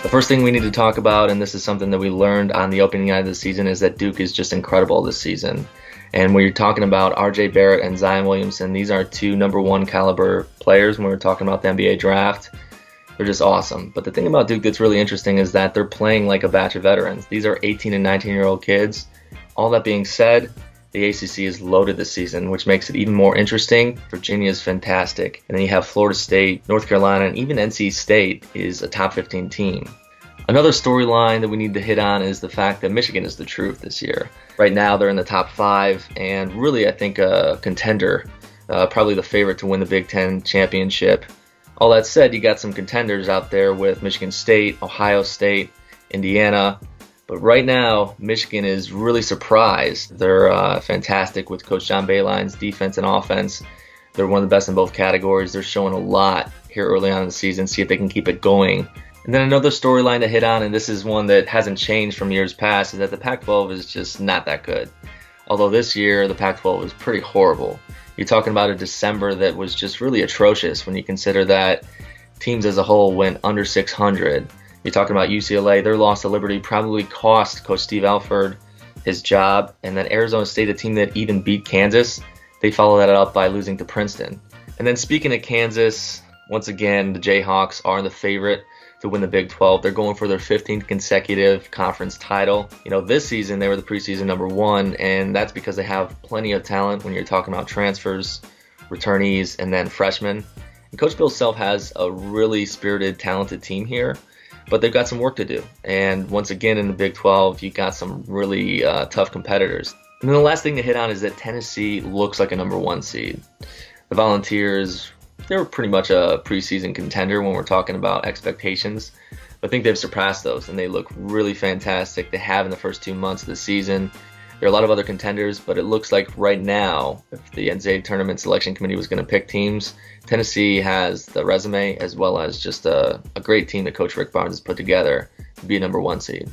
The first thing we need to talk about, and this is something that we learned on the opening night of the season, is that Duke is just incredible this season. And when you're talking about R.J. Barrett and Zion Williamson, these are two #1 caliber players. When we're talking about the NBA draft, they're just awesome. But the thing about Duke that's really interesting is that they're playing like a batch of veterans. These are 18 and 19-year-old kids. All that being said, the ACC is loaded this season, which makes it even more interesting. Virginia is fantastic. And then you have Florida State, North Carolina, and even NC State is a top 15 team. Another storyline that we need to hit on is the fact that Michigan is the truth this year. Right now they're in the top 5 and really I think a contender, probably the favorite to win the Big Ten championship. All that said, you got some contenders out there with Michigan State, Ohio State, Indiana. But right now, Michigan is really surprised. They're fantastic with Coach John Beilein's defense and offense. They're one of the best in both categories. They're showing a lot here early on in the season. See if they can keep it going. And then another storyline to hit on, and this is one that hasn't changed from years past, is that the Pac-12 is just not that good. Although this year, the Pac-12 was pretty horrible. You're talking about a December that was just really atrocious when you consider that teams as a whole went under 600. You're talking about UCLA, their loss to Liberty probably cost Coach Steve Alford his job. And then Arizona State, a team that even beat Kansas, they follow that up by losing to Princeton. And then speaking of Kansas, once again, the Jayhawks are the favorite to win the Big 12. They're going for their 15th consecutive conference title. You know, this season they were the preseason #1, and that's because they have plenty of talent when you're talking about transfers, returnees, and then freshmen. And Coach Bill Self has a really spirited, talented team here, but they've got some work to do. And once again, in the Big 12, you've got some really tough competitors. And then the last thing to hit on is that Tennessee looks like a #1 seed. The Volunteers, they're pretty much a preseason contender when we're talking about expectations. I think they've surpassed those, and they look really fantastic. They have in the first 2 months of the season. There are a lot of other contenders, but it looks like right now, if the NCAA Tournament Selection Committee was going to pick teams, Tennessee has the resume as well as just a great team that Coach Rick Barnes has put together to be a #1 seed.